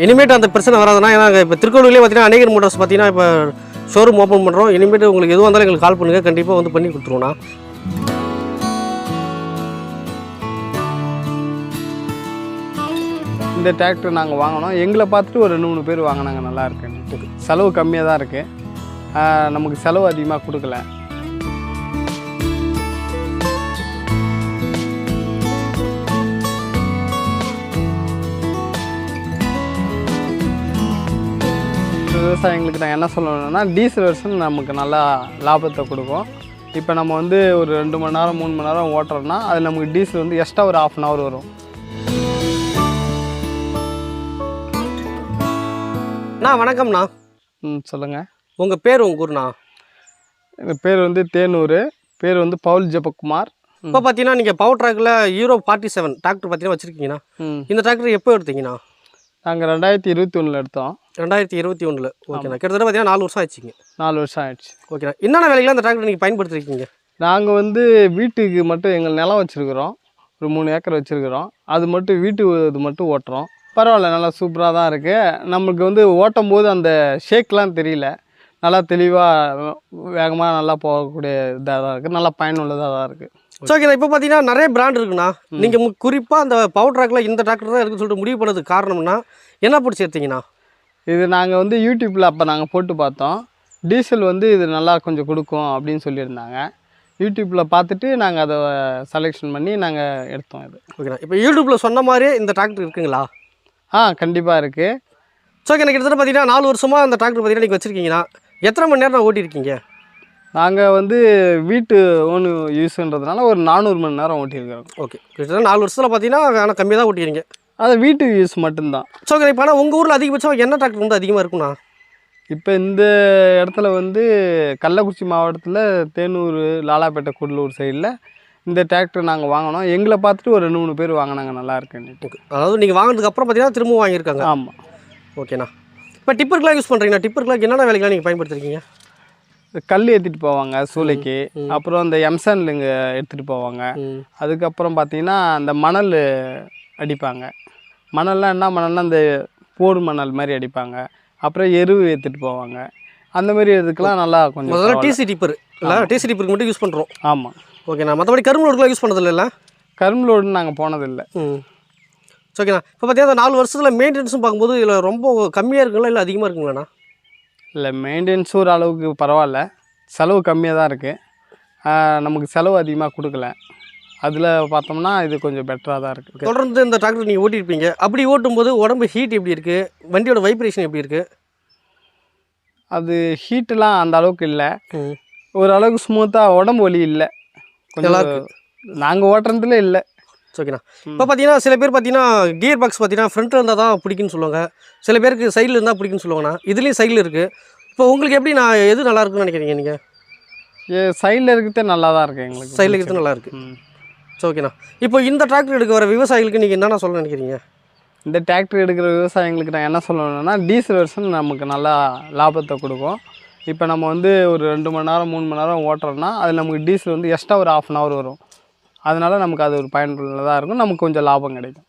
இனிமேட்டு அந்த பிரச்சனை வராதுன்னா, ஏன்னா இப்போ திருக்கோவிலே பார்த்தீங்கன்னா அநேகர் மோட்டார்ஸ் பார்த்தீங்கன்னா இப்போ ஷோரூம் ஓப்பன் பண்ணுறோம். இனிமேட்டு உங்களுக்கு எதுவாக இருந்தாலும் எங்களுக்கு கால் பண்ணுங்கள், கண்டிப்பாக வந்து பண்ணி கொடுத்துருவோண்ணா. இந்த டிராக்டர் நாங்கள் வாங்கினோம். எங்களை பார்த்துட்டு ஒரு 2-3 பேர் வாங்கினாங்க. நல்லா இருக்குன்னு. செலவு கம்மியாக தான் இருக்குது, நமக்கு செலவு அதிகமாக கொடுக்கல. விவசாயிங்களுக்கு நான் என்ன சொல்லணும்னா, டீசல் வெர்ஷன் நமக்கு நல்லா லாபத்தை கொடுக்கும். இப்போ நம்ம வந்து ஒரு 2 மணி நேரம் 3 மணி நேரம் ஓட்டுறோம்னா அது நமக்கு டீசல் வந்து எக்ஸ்ட்ரா ஒரு 1/2 hour வரும். வணக்கம்ண்ணா. சொல்லுங்கள். உங்கள் பேர், உங்கள் ஊர்ண்ணா? எங்கள் பேர் வந்து தேனூர். பேர் வந்து பவுல் ஜெபக்குமார். இப்போ பார்த்தீங்கன்னா நீங்கள் பவர் ட்ராக்கில் Euro 47 டிராக்டர் பார்த்தீங்கன்னா வச்சுருக்கீங்கண்ணா. இந்த டிராக்டர் எப்போ எடுத்தீங்கண்ணா? நாங்கள் 2021 எடுத்தோம். 2021. ஓகேண்ணா. கிட்டத்தட்ட பார்த்தீங்கன்னா 4 வருஷம் ஆயிடுச்சிங்க. 4 வருஷம் ஆயிடுச்சு. ஓகேண்ணா. என்னென்ன வேலைகளாக அந்த டிராக்டர் நீங்கள் பயன்படுத்திருக்கீங்க? நாங்கள் வந்து வீட்டுக்கு மட்டும் எங்கள் நிலம் வச்சுருக்குறோம். ஒரு 3 ஏக்கர் வச்சுருக்குறோம். அது மட்டும் வீட்டு இது மட்டும் ஓட்டுறோம். பரவாயில்ல, நல்லா சூப்பராக தான் இருக்குது. நமக்கு வந்து ஓட்டும் போது அந்த ஷேக்லாம் தெரியல. நல்லா தெளிவாக வேகமாக நல்லா போகக்கூடிய இதாக தான் இருக்குது. நல்லா பயனுள்ளதாக தான் இருக்குது. ஸோ ஓகேண்ணா. இப்போ பார்த்தீங்கன்னா நிறைய பிராண்ட் இருக்குண்ணா. நீங்கள் குறிப்பாக அந்த பவர் ட்ராக்கில் இந்த டிராக்டர் தான் இருக்குன்னு சொல்லிட்டு முடிவு பண்ணதுக்கு காரணம்னா என்ன பிடிச்சி எடுத்தீங்கண்ணா? இது நாங்கள் வந்து யூடியூப்பில் அப்போ நாங்கள் போட்டு பார்த்தோம். டீசல் வந்து இது நல்லா கொஞ்சம் கொடுக்கும் அப்படின்னு சொல்லியிருந்தாங்க. யூடியூப்பில் பார்த்துட்டு நாங்கள் அதை செலெக்ஷன் பண்ணி நாங்கள் எடுத்தோம். இது ஓகேண்ணா. இப்போ யூடியூப்பில் சொன்ன மாதிரியே இந்த டிராக்டர் இருக்குங்களா? கண்டிப்பாக இருக்குது. ஸோ எனக்கு கிட்டத்தட்ட பார்த்தீங்கன்னா 4 வருஷமாக அந்த டிராக்டர் பார்த்தீங்கன்னா நீங்கள் வச்சுருக்கீங்கன்னா எத்தனை மணி நேரம் ஓட்டியிருக்கீங்க? நாங்கள் வந்து வீட்டு ஓன் யூஸுன்றதுனால ஒரு 400 மணி நேரம் ஓட்டியிருக்கிறோம். ஓகே. கிட்டத்தட்ட 4 வருஷத்தில் பார்த்தீங்கன்னா ஆனால் கம்மியாக தான் ஓட்டிக்கிறீங்க. அது வீட்டு யூஸ் மட்டும்தான். ஸோ இப்போ ஆனால் உங்கள் ஊரில் அதிகபட்சம் என்ன டிராக்டர் வந்து அதிகமாக இருக்குண்ணா? இப்போ இந்த இடத்துல வந்து கள்ளக்குறிச்சி மாவட்டத்தில் தேனூர், லாலாப்பேட்டை, கூடலூர் சைடில் இந்த டிராக்டர் நாங்கள் வாங்கினோம். எங்களை பார்த்துட்டு ஒரு 2-3 பேர் வாங்கினாங்க. நல்லா இருக்குன்னு. ஓகே. அதாவது நீங்கள் வாங்கினதுக்கு அப்புறம் பார்த்தீங்கன்னா திரும்ப வாங்கியிருக்காங்க. ஆமாம். ஓகேண்ணா. இப்போ டிப்பருக்குலாம் யூஸ் பண்ணுறீங்கண்ணா. டிப்பருக்குலாம் என்னென்ன வேலைகளாக நீங்கள் பயன்படுத்திருக்கீங்க? கல் ஏற்றிட்டு போவாங்க சூளைக்கு. அப்புறம் அந்த எம்சான்ல இங்கே எடுத்துகிட்டு போவாங்க. அதுக்கப்புறம் பார்த்தீங்கன்னா அந்த மணல் அடிப்பாங்க. மணல்லாம் என்ன மணல்னால் அந்த போடு மணல் மாதிரி அடிப்பாங்க. அப்புறம் எருவு ஏற்றிட்டு போவாங்க. அந்த மாதிரி இதுக்கெலாம் நல்லா கொஞ்சம் முதல்ல டிசி டிப்பர் இல்லை, டிசி டிப்பருக்கு மட்டும் யூஸ் பண்ணுறோம். ஆமாம். ஓகேண்ணா. மற்றபடி கரும்பு லோடுக்குலாம் யூஸ் பண்ணதில்லை? கரும்பு லோடுன்னு நாங்கள் போனதில்லை. ஓகேண்ணா. இப்போ பார்த்தீங்கன்னா 4 வருஷத்தில் மெயின்டெனன்ஸும் பார்க்கும்போது இதில் ரொம்ப கம்மியாக இருக்குங்களா இல்லை அதிகமாக இருக்குங்களாண்ணா? இல்லை, மெயின்டெனன்ஸ் ஒரு அளவுக்கு பரவாயில்ல. செலவு கம்மியாக தான் இருக்குது, நமக்கு செலவு அதிகமாக கொடுக்கல. அதில் பார்த்தோம்னா இது கொஞ்சம் பெட்டராக தான் இருக்குது. தொடர்ந்து இந்த டிராக்டர் நீங்கள் ஓட்டியிருப்பீங்க. அப்படி ஓட்டும்போது உடம்பு ஹீட் எப்படி இருக்குது? வண்டியோட வைப்ரேஷன் எப்படி இருக்குது? அது ஹீட்டெலாம் அந்த அளவுக்கு இல்லை. ஓரளவுக்கு ஸ்மூத்தாக, உடம்பு வலி இல்லை. கொஞ்சம் நாங்கள் ஓட்டுறதுல இல்லை. ஓகேண்ணா. இப்போ பார்த்தீங்கன்னா சில பேர் பார்த்தீங்கன்னா கியர் பாக்ஸ் பார்த்தீங்கன்னா ஃப்ரண்ட்டில் இருந்தால் தான் பிடிக்குன்னு சொல்லுவாங்க. சில பேருக்கு சைடில் இருந்தால் பிடிக்குன்னு சொல்லுவாங்கண்ணா. இதுலேயும் சைடில் இருக்குது. இப்போ உங்களுக்கு எப்படி நான் எது நல்லா இருக்குன்னு நினைக்கிறீங்க நீங்கள்? சைடில் இருக்கிறதே நல்லா தான் இருக்குது. எங்களுக்கு சைடில் இருக்கிறது நல்லா இருக்குது. ஓகேண்ணா. இப்போ இந்த டிராக்டர் எடுக்க வர விவசாயிகளுக்கு நீங்கள் என்னென்ன சொல்ல நினைக்கிறீங்க? இந்த டிராக்டர் எடுக்கிற விவசாயிங்களுக்கு நான் என்ன சொல்லணும்னா, டீசல் வெர்ஷன் நமக்கு நல்லா லாபத்தை கொடுக்கும். இப்போ நம்ம வந்து ஒரு 2 மணி நேரம் 3 மணி நேரம் ஓட்டுறோம்னா அது நமக்கு டீசல் வந்து எக்ஸ்ட்ரா ஒரு 1/2 hour வரும். அதனால் நமக்கு அது ஒரு பயனுள்ளதாக இருக்கும். நமக்கு கொஞ்சம் லாபம் கிடைக்கும்.